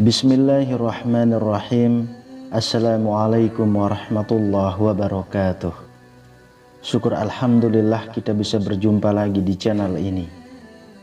Bismillahirrahmanirrahim. Assalamualaikum warahmatullahi wabarakatuh. Syukur alhamdulillah kita bisa berjumpa lagi di channel ini.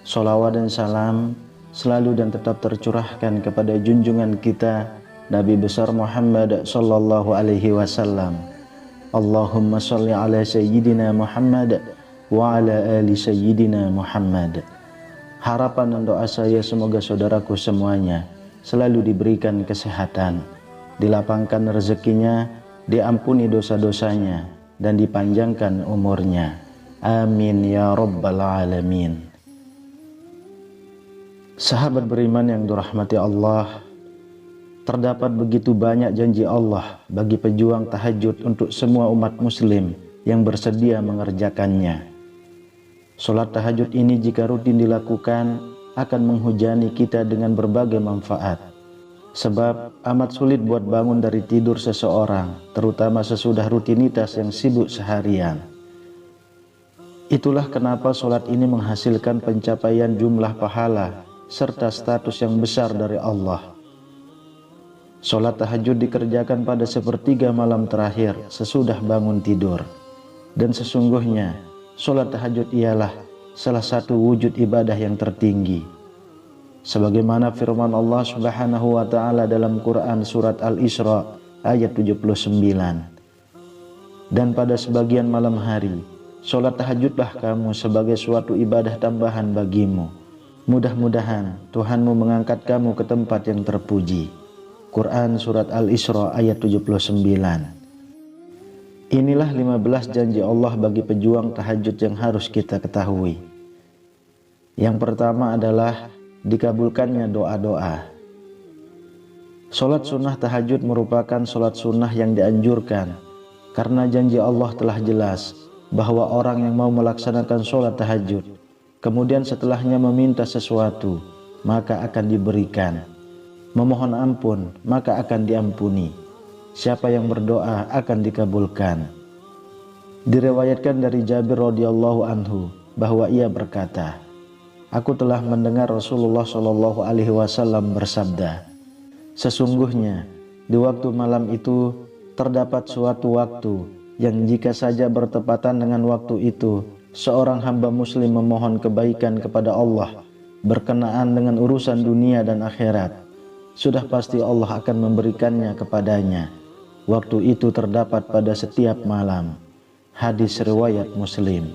Sholawat dan salam selalu dan tetap tercurahkan kepada junjungan kita Nabi besar Muhammad sallallahu alaihi wasallam. Allahumma sholli ala sayyidina Muhammad wa ala ali sayyidina Muhammad. Harapan dan doa saya semoga saudaraku semuanya selalu diberikan kesehatan, dilapangkan rezekinya, diampuni dosa-dosanya, dan dipanjangkan umurnya. Amin ya rabbal alamin. Sahabat beriman yang dirahmati Allah, terdapat begitu banyak janji Allah bagi pejuang tahajud untuk semua umat muslim yang bersedia mengerjakannya. Sholat tahajud ini jika rutin dilakukan akan menghujani kita dengan berbagai manfaat. Sebab amat sulit buat bangun dari tidur seseorang, terutama sesudah rutinitas yang sibuk seharian. Itulah kenapa sholat ini menghasilkan pencapaian jumlah pahala serta status yang besar dari Allah. Sholat tahajud dikerjakan pada sepertiga malam terakhir sesudah bangun tidur. Dan sesungguhnya sholat tahajud ialah salah satu wujud ibadah yang tertinggi. Sebagaimana firman Allah Subhanahu wa taala dalam Quran surat Al-Isra ayat 79. Dan pada sebagian malam hari, sholat tahajudlah kamu sebagai suatu ibadah tambahan bagimu. Mudah-mudahan Tuhanmu mengangkat kamu ke tempat yang terpuji. Quran surat Al-Isra ayat 79. Inilah 15 janji Allah bagi pejuang tahajud yang harus kita ketahui. Yang pertama adalah dikabulkannya doa-doa. Sholat sunnah tahajud merupakan sholat sunnah yang dianjurkan karena janji Allah telah jelas bahwa orang yang mau melaksanakan sholat tahajud kemudian setelahnya meminta sesuatu maka akan diberikan, memohon ampun maka akan diampuni, siapa yang berdoa akan dikabulkan. Diriwayatkan dari Jabir radhiyallahu anhu bahwa ia berkata, aku telah mendengar Rasulullah Shallallahu alaihi wasallam bersabda, sesungguhnya di waktu malam itu terdapat suatu waktu yang jika saja bertepatan dengan waktu itu seorang hamba muslim memohon kebaikan kepada Allah berkenaan dengan urusan dunia dan akhirat, sudah pasti Allah akan memberikannya kepadanya. Waktu itu terdapat pada setiap malam. Hadis riwayat Muslim.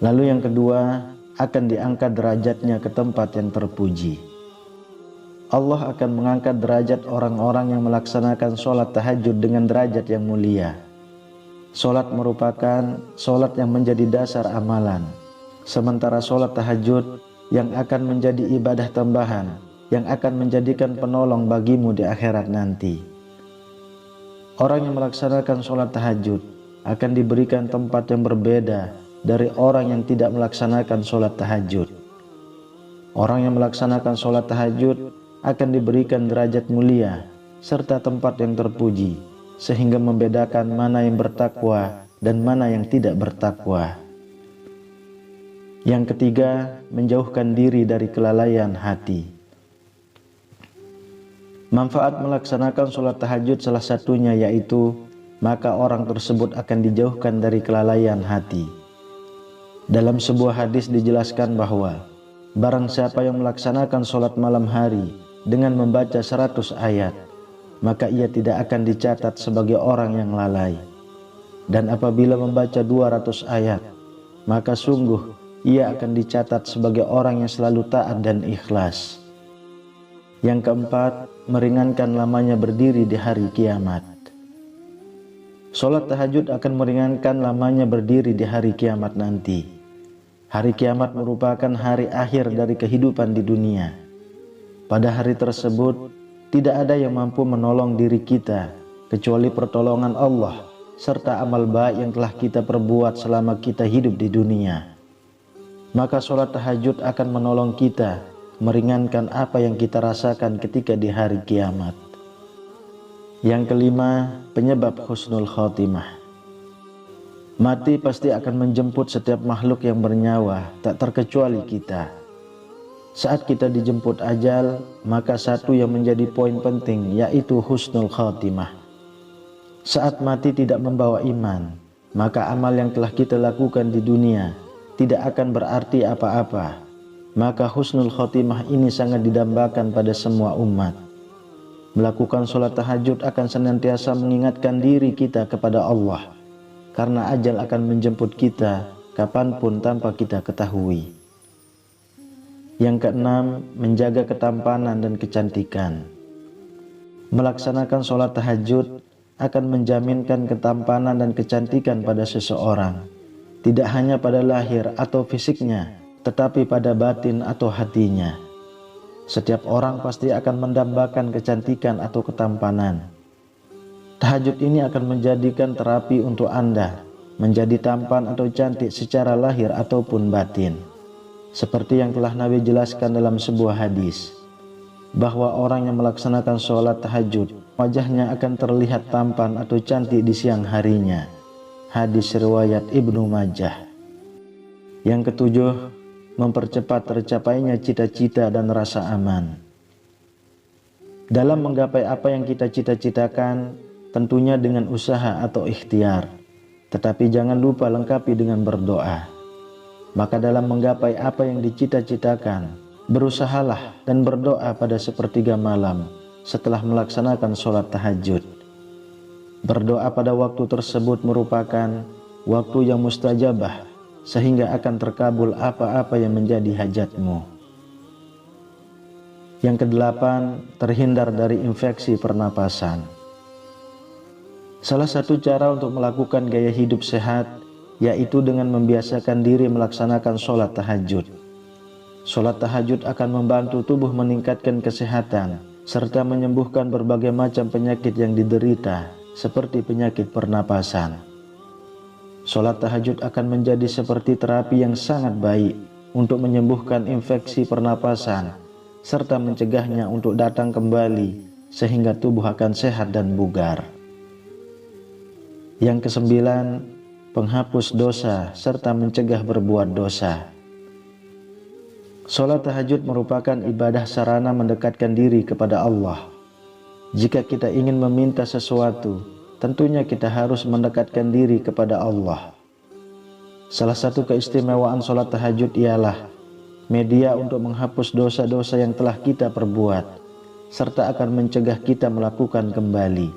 Lalu yang kedua, akan diangkat derajatnya ke tempat yang terpuji. Allah akan mengangkat derajat orang-orang yang melaksanakan sholat tahajud dengan derajat yang mulia. Sholat merupakan sholat yang menjadi dasar amalan, sementara sholat tahajud yang akan menjadi ibadah tambahan yang akan menjadikan penolong bagimu di akhirat nanti. Orang yang melaksanakan sholat tahajud akan diberikan tempat yang berbeda dari orang yang tidak melaksanakan sholat tahajud. Orang yang melaksanakan sholat tahajud akan diberikan derajat mulia serta tempat yang terpuji, sehingga membedakan mana yang bertakwa dan mana yang tidak bertakwa. Yang ketiga, menjauhkan diri dari kelalaian hati. Manfaat melaksanakan sholat tahajud salah satunya yaitu maka orang tersebut akan dijauhkan dari kelalaian hati. Dalam sebuah hadis dijelaskan bahwa barang siapa yang melaksanakan sholat malam hari dengan membaca 100 ayat, maka ia tidak akan dicatat sebagai orang yang lalai. Dan apabila membaca 200 ayat, maka sungguh ia akan dicatat sebagai orang yang selalu taat dan ikhlas. Yang keempat, meringankan lamanya berdiri di hari kiamat. Sholat tahajud akan meringankan lamanya berdiri di hari kiamat nanti. Hari kiamat merupakan hari akhir dari kehidupan di dunia. Pada hari tersebut, tidak ada yang mampu menolong diri kita kecuali pertolongan Allah serta amal baik yang telah kita perbuat selama kita hidup di dunia. Maka sholat tahajud akan menolong kita meringankan apa yang kita rasakan ketika di hari kiamat. Yang kelima, penyebab husnul khotimah. Mati pasti akan menjemput setiap makhluk yang bernyawa, tak terkecuali kita. Saat kita dijemput ajal, maka satu yang menjadi poin penting yaitu husnul khatimah. Saat mati tidak membawa iman, maka amal yang telah kita lakukan di dunia tidak akan berarti apa-apa. Maka husnul khatimah ini sangat didambakan pada semua umat. Melakukan sholat tahajud akan senantiasa mengingatkan diri kita kepada Allah, karena ajal akan menjemput kita kapanpun tanpa kita ketahui. Yang keenam, menjaga ketampanan dan kecantikan. Melaksanakan sholat tahajud akan menjaminkan ketampanan dan kecantikan pada seseorang, tidak hanya pada lahir atau fisiknya, tetapi pada batin atau hatinya. Setiap orang pasti akan mendambakan kecantikan atau ketampanan. Tahajud ini akan menjadikan terapi untuk Anda menjadi tampan atau cantik secara lahir ataupun batin. Seperti yang telah Nabi jelaskan dalam sebuah hadis, bahwa orang yang melaksanakan sholat tahajud, wajahnya akan terlihat tampan atau cantik di siang harinya. Hadis riwayat Ibnu Majah. Yang ketujuh, mempercepat tercapainya cita-cita dan rasa aman. Dalam menggapai apa yang kita cita-citakan, tentunya dengan usaha atau ikhtiar, tetapi jangan lupa lengkapi dengan berdoa. Maka dalam menggapai apa yang dicita-citakan, berusahalah dan berdoa pada sepertiga malam setelah melaksanakan sholat tahajud. Berdoa pada waktu tersebut merupakan waktu yang mustajabah, sehingga akan terkabul apa-apa yang menjadi hajatmu. Yang kedelapan, terhindar dari infeksi pernapasan. Salah satu cara untuk melakukan gaya hidup sehat yaitu dengan membiasakan diri melaksanakan sholat tahajud. Sholat tahajud akan membantu tubuh meningkatkan kesehatan serta menyembuhkan berbagai macam penyakit yang diderita seperti penyakit pernapasan. Sholat tahajud akan menjadi seperti terapi yang sangat baik untuk menyembuhkan infeksi pernapasan serta mencegahnya untuk datang kembali sehingga tubuh akan sehat dan bugar. Yang kesembilan, penghapus dosa serta mencegah berbuat dosa. Sholat tahajud merupakan ibadah sarana mendekatkan diri kepada Allah. Jika kita ingin meminta sesuatu, tentunya kita harus mendekatkan diri kepada Allah. Salah satu keistimewaan sholat tahajud ialah media untuk menghapus dosa-dosa yang telah kita perbuat, serta akan mencegah kita melakukan kembali.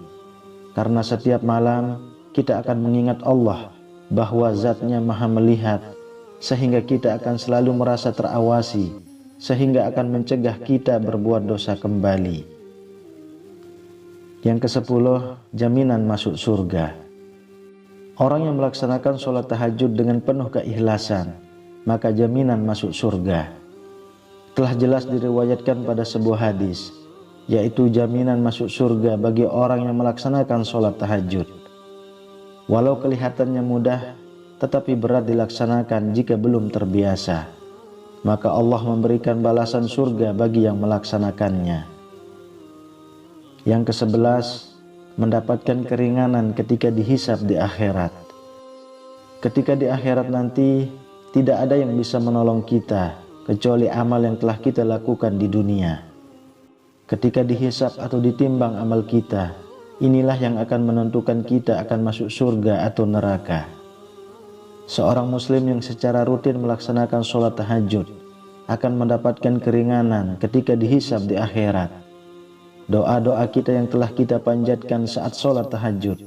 Karena setiap malam kita akan mengingat Allah bahwa Zatnya Maha Melihat, sehingga kita akan selalu merasa terawasi, sehingga akan mencegah kita berbuat dosa kembali. Yang kesepuluh, jaminan masuk surga. Orang yang melaksanakan sholat tahajud dengan penuh keikhlasan, maka jaminan masuk surga. Telah jelas diriwayatkan pada sebuah hadis, yaitu jaminan masuk surga bagi orang yang melaksanakan sholat tahajud. Walau kelihatannya mudah, tetapi berat dilaksanakan jika belum terbiasa, maka Allah memberikan balasan surga bagi yang melaksanakannya. Yang ke-11, mendapatkan keringanan ketika dihisab di akhirat. Ketika di akhirat nanti, tidak ada yang bisa menolong kita kecuali amal yang telah kita lakukan di dunia. Ketika dihisab atau ditimbang amal kita, inilah yang akan menentukan kita akan masuk surga atau neraka. Seorang muslim yang secara rutin melaksanakan sholat tahajud akan mendapatkan keringanan ketika dihisab di akhirat. Doa-doa kita yang telah kita panjatkan saat sholat tahajud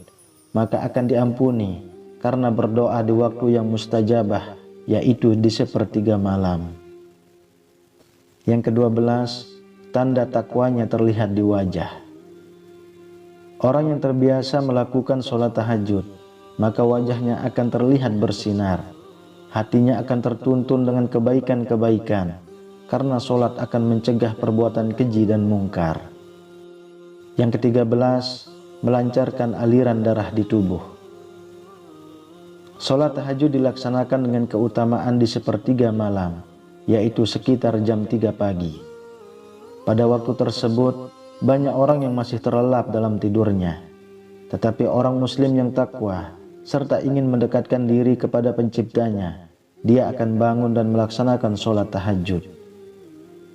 maka akan diampuni karena berdoa di waktu yang mustajabah, yaitu di sepertiga malam. Yang ke-12, tanda takwanya terlihat di wajah. Orang yang terbiasa melakukan sholat tahajud, maka wajahnya akan terlihat bersinar. Hatinya akan tertuntun dengan kebaikan-kebaikan, karena sholat akan mencegah perbuatan keji dan mungkar. Yang ke-13, melancarkan aliran darah di tubuh. Sholat tahajud dilaksanakan dengan keutamaan di sepertiga malam, yaitu sekitar jam 3 pagi. Pada waktu tersebut, banyak orang yang masih terlelap dalam tidurnya. Tetapi orang muslim yang takwa serta ingin mendekatkan diri kepada penciptanya, dia akan bangun dan melaksanakan sholat tahajud.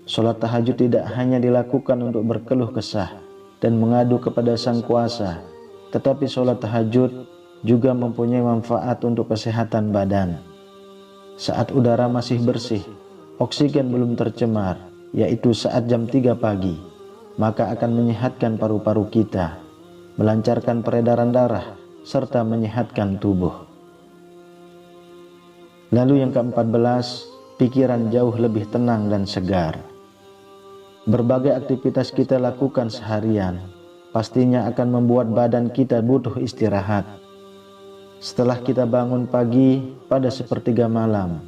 Sholat tahajud tidak hanya dilakukan untuk berkeluh kesah dan mengadu kepada Sang Kuasa, tetapi sholat tahajud juga mempunyai manfaat untuk kesehatan badan. Saat udara masih bersih, oksigen belum tercemar, yaitu saat jam 3 pagi, maka akan menyehatkan paru-paru kita, melancarkan peredaran darah, serta menyehatkan tubuh. Lalu yang ke-14, pikiran jauh lebih tenang dan segar. Berbagai aktivitas kita lakukan seharian pastinya akan membuat badan kita butuh istirahat. Setelah kita bangun pagi pada sepertiga malam,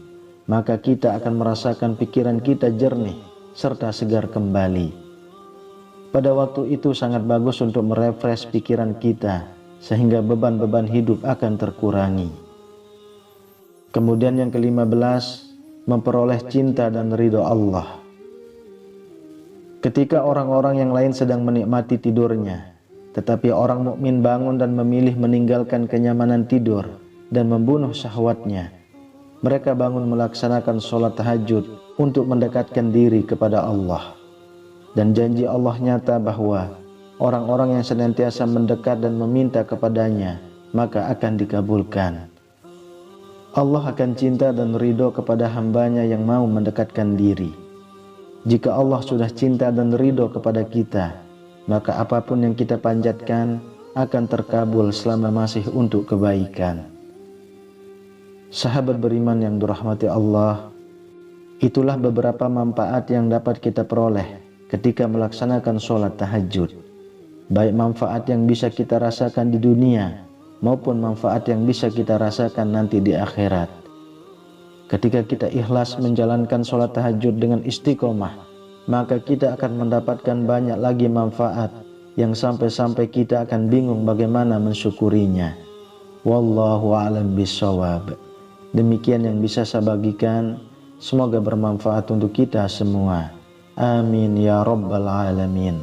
maka kita akan merasakan pikiran kita jernih serta segar kembali. Pada waktu itu sangat bagus untuk merefresh pikiran kita sehingga beban-beban hidup akan terkurangi. Kemudian yang ke-15, memperoleh cinta dan ridho Allah. Ketika orang-orang yang lain sedang menikmati tidurnya, tetapi orang mukmin bangun dan memilih meninggalkan kenyamanan tidur dan membunuh syahwatnya, mereka bangun melaksanakan sholat tahajud untuk mendekatkan diri kepada Allah. Dan janji Allah nyata bahwa orang-orang yang senantiasa mendekat dan meminta kepadanya, maka akan dikabulkan. Allah akan cinta dan ridho kepada hambanya yang mau mendekatkan diri. Jika Allah sudah cinta dan ridho kepada kita, maka apapun yang kita panjatkan akan terkabul selama masih untuk kebaikan. Sahabat beriman yang dirahmati Allah, itulah beberapa manfaat yang dapat kita peroleh ketika melaksanakan sholat tahajud. Baik manfaat yang bisa kita rasakan di dunia, maupun manfaat yang bisa kita rasakan nanti di akhirat. Ketika kita ikhlas menjalankan sholat tahajud dengan istiqomah, maka kita akan mendapatkan banyak lagi manfaat yang sampai-sampai kita akan bingung bagaimana mensyukurinya. Wallahu a'lam bishawab. Demikian yang bisa saya bagikan, semoga bermanfaat untuk kita semua. Amin ya rabbal alamin.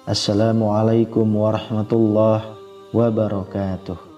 Assalamualaikum warahmatullahi wabarakatuh.